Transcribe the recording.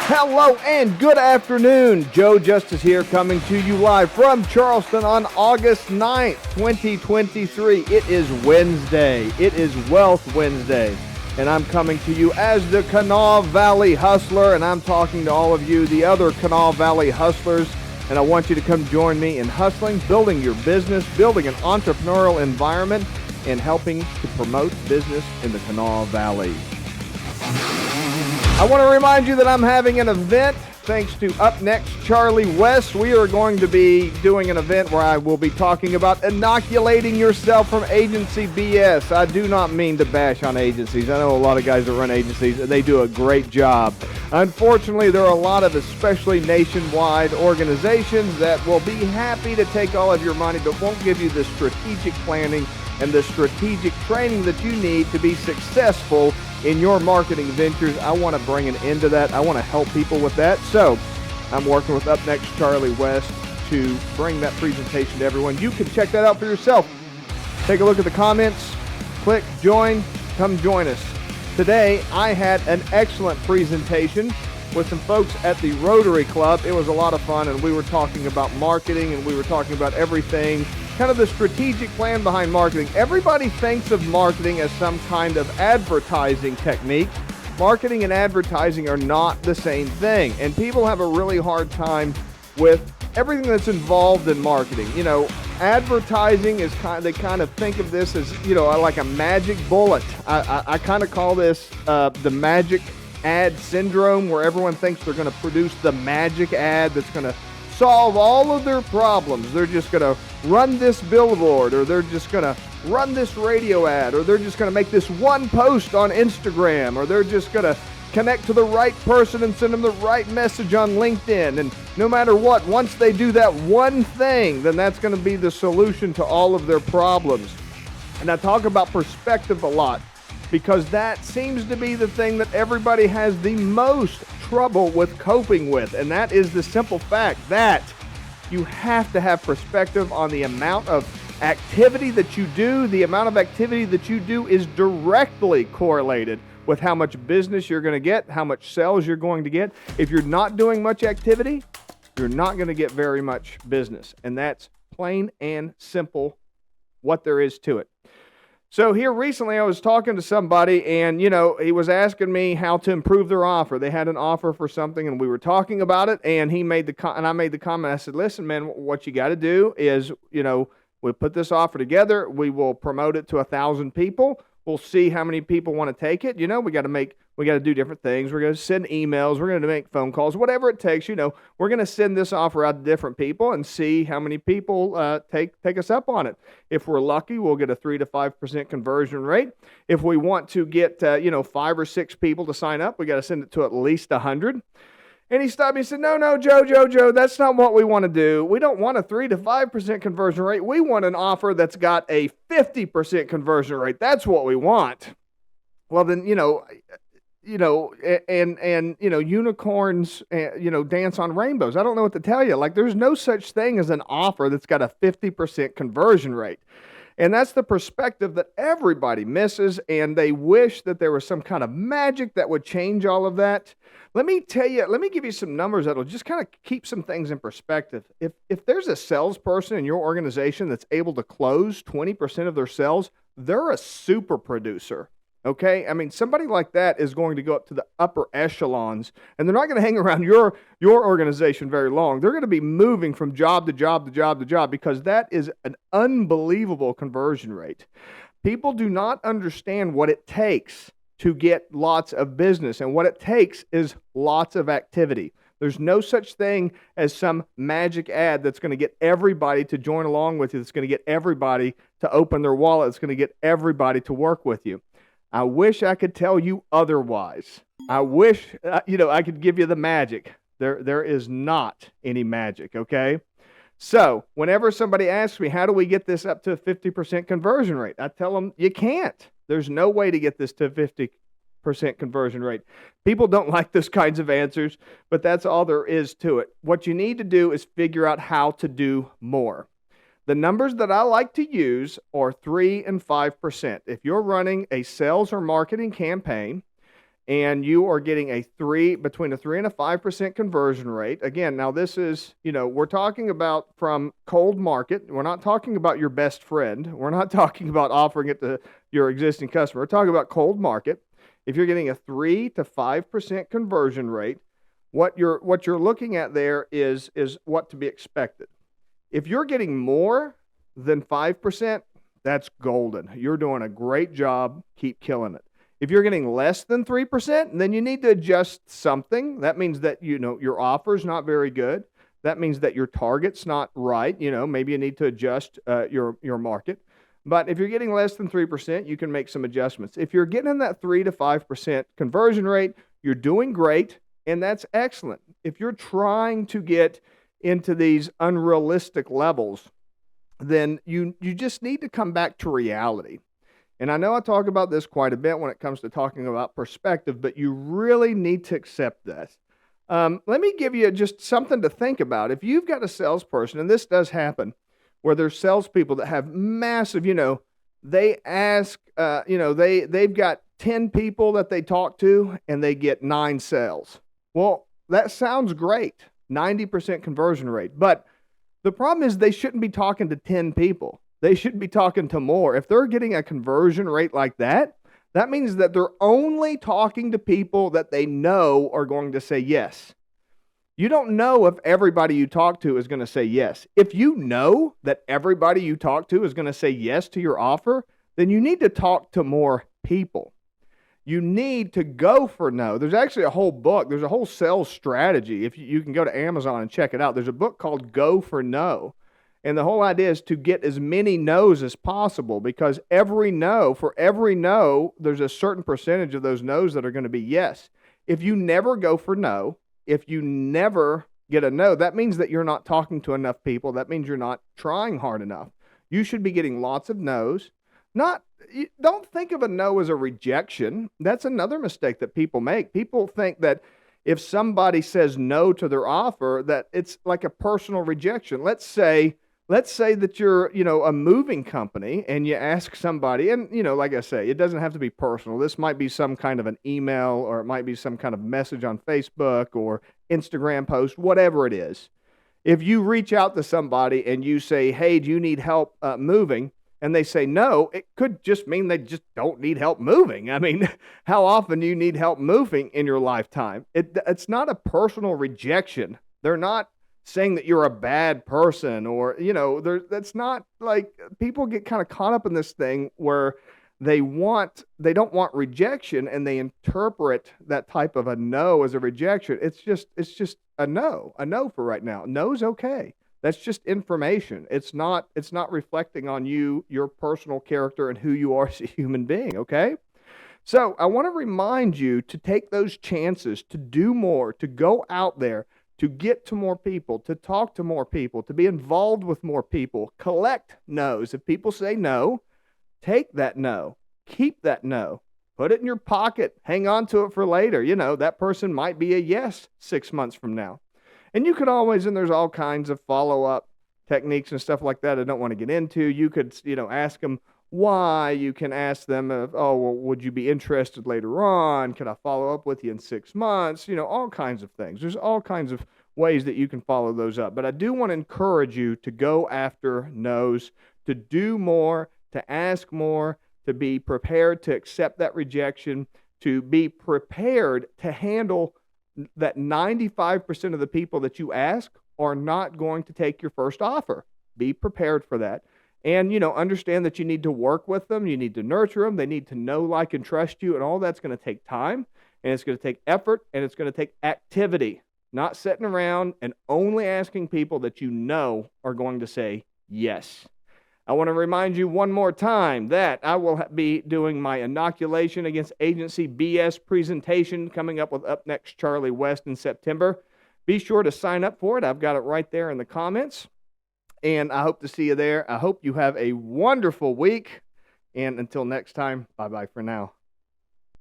Hello and good afternoon. Joe Justice here coming to you live from Charleston on August 9th, 2023. It is Wednesday. It is Wealth Wednesday. And I'm coming to you as the Kanawha Valley Hustler, and I'm talking to all of you, the other Kanawha Valley Hustlers, and I want you to come join me in hustling, building your business, building an entrepreneurial environment, and helping to promote business in the Kanawha Valley. I want to remind you that I'm having an event thanks to Up Next Charlie West. We are going to be doing an event where I will be talking about inoculating yourself from agency BS. I do not mean to bash on agencies. I know a lot of guys that run agencies, and they do a great job. Unfortunately, there are a lot of especially nationwide organizations that will be happy to take all of your money but won't give you the strategic planning and the strategic training that you need to be successful in your marketing ventures. I want to bring an end to that. I want to help people with that. So I'm working with Up Next Charlie West to bring that presentation to everyone. You can check that out for yourself. Take a look at the comments, click join, come join us. Today I had an excellent presentation with some folks at the Rotary Club. It was a lot of fun, and we were talking about marketing, and we were talking about everything, kind of the strategic plan behind marketing. Everybody thinks of marketing as some kind of advertising technique. Marketing and advertising are not the same thing, and people have a really hard time with everything that's involved in marketing. You know, advertising is they kind of think of this as, you know, like a magic bullet. I kind of call this the magic ad syndrome, where everyone thinks they're going to produce the magic ad that's going to solve all of their problems. They're just going to run this billboard, or they're just going to run this radio ad, or they're just going to make this one post on Instagram, or they're just going to connect to the right person and send them the right message on LinkedIn. And no matter what, once they do that one thing, then that's going to be the solution to all of their problems. And I talk about perspective a lot, because that seems to be the thing that everybody has the most trouble with coping with. And that is the simple fact that you have to have perspective on the amount of activity that you do. The amount of activity that you do is directly correlated with how much business you're going to get, how much sales you're going to get. If you're not doing much activity, you're not going to get very much business. And that's plain and simple what there is to it. So here recently I was talking to somebody, and, you know, he was asking me how to improve their offer. They had an offer for something, and we were talking about it, and I made the comment. I said, listen, man, what you got to do is, you know, we put this offer together. We will promote it to 1,000 people. We'll see how many people want to take it. You know, we got to do different things. We're going to send emails. We're going to make phone calls, whatever it takes. You know, we're going to send this offer out to different people and see how many people take us up on it. If we're lucky, we'll get a 3 to 5% conversion rate. If we want to get 5 or 6 people to sign up, we got to send it to at least 100. And he stopped me and said, no, Joe, that's not what we want to do. We don't want a 3 to 5% conversion rate. We want an offer that's got a 50% conversion rate. That's what we want. Well, then, unicorns, dance on rainbows. I don't know what to tell you. Like, there's no such thing as an offer that's got a 50% conversion rate. And that's the perspective that everybody misses, and they wish that there was some kind of magic that would change all of that. Let me give you some numbers that'll just kind of keep some things in perspective. If there's a salesperson in your organization that's able to close 20% of their sales, they're a super producer. Okay? I mean, somebody like that is going to go up to the upper echelons, and they're not going to hang around your organization very long. They're going to be moving from job to job to job to job, because that is an unbelievable conversion rate. People do not understand what it takes to get lots of business, and what it takes is lots of activity. There's no such thing as some magic ad that's going to get everybody to join along with you, that's going to get everybody to open their wallet, that's going to get everybody to work with you. I wish I could tell you otherwise. I wish, I could give you the magic. There is not any magic, okay? So whenever somebody asks me, how do we get this up to a 50% conversion rate? I tell them, you can't. There's no way to get this to a 50% conversion rate. People don't like those kinds of answers, but that's all there is to it. What you need to do is figure out how to do more. The numbers that I like to use are 3 and 5%. If you're running a sales or marketing campaign and you are getting between a 3 and a 5% conversion rate. Again, now this is, we're talking about from cold market. We're not talking about your best friend. We're not talking about offering it to your existing customer. We're talking about cold market. If you're getting a 3 to 5% conversion rate, what you're looking at there is what to be expected. If you're getting more than 5%, that's golden. You're doing a great job. Keep killing it. If you're getting less than 3%, then you need to adjust something. That means that, your offer's not very good. That means that your target's not right. Maybe you need to adjust your market. But if you're getting less than 3%, you can make some adjustments. If you're getting in that 3 to 5% conversion rate, you're doing great, and that's excellent. If you're trying to get into these unrealistic levels, then you just need to come back to reality. And I know I talk about this quite a bit when it comes to talking about perspective, but you really need to accept this. Let me give you just something to think about. If you've got a salesperson, and this does happen, where there's salespeople that have massive, they ask, they've got 10 people that they talk to, and they get 9 sales. Well, that sounds great, 90% conversion rate. But the problem is they shouldn't be talking to 10 people. They should be talking to more. If they're getting a conversion rate like that, that means that they're only talking to people that they know are going to say yes. You don't know if everybody you talk to is going to say yes. If you know that everybody you talk to is going to say yes to your offer, then you need to talk to more people. You need to go for no. There's actually a whole book. There's a whole sales strategy. If you can go to Amazon and check it out. There's a book called Go for No. And the whole idea is to get as many no's as possible, because for every no, there's a certain percentage of those no's that are going to be yes. If you never go for no, if you never get a no, that means that you're not talking to enough people. That means you're not trying hard enough. You should be getting lots of no's. Don't think of a no as a rejection. That's another mistake that people make. People think that if somebody says no to their offer, that it's like a personal rejection. Let's say that you're, a moving company, and you ask somebody, and, like I say, it doesn't have to be personal. This might be some kind of an email, or it might be some kind of message on Facebook or Instagram post, whatever it is. If you reach out to somebody and you say, hey, do you need help moving? And they say no, it could just mean they just don't need help moving. I mean, how often do you need help moving in your lifetime? It's not a personal rejection. They're not saying that you're a bad person, or, that's not like, people get kind of caught up in this thing where they don't want rejection, and they interpret that type of a no as a rejection. It's just a no for right now. No's okay. That's just information. It's not reflecting on your personal character and who you are as a human being, okay? So I want to remind you to take those chances, to do more, to go out there, to get to more people, to talk to more people, to be involved with more people, collect no's. If people say no, take that no, keep that no, put it in your pocket, hang on to it for later. That person might be a yes 6 months from now. And you could always, and there's all kinds of follow-up techniques and stuff like that I don't want to get into. You could, ask them why. You can ask them, would you be interested later on? Can I follow up with you in 6 months? All kinds of things. There's all kinds of ways that you can follow those up. But I do want to encourage you to go after no's, to do more, to ask more, to be prepared to accept that rejection, to be prepared to handle that 95% of the people that you ask are not going to take your first offer. Be prepared for that. And, understand that you need to work with them. You need to nurture them. They need to know, like, and trust you. And all that's going to take time, and it's going to take effort, and it's going to take activity, not sitting around and only asking people that you know are going to say yes. I want to remind you one more time that I will be doing my inoculation against agency BS presentation coming up with Up Next Charlie West in September. Be sure to sign up for it. I've got it right there in the comments. And I hope to see you there. I hope you have a wonderful week. And until next time, bye-bye for now.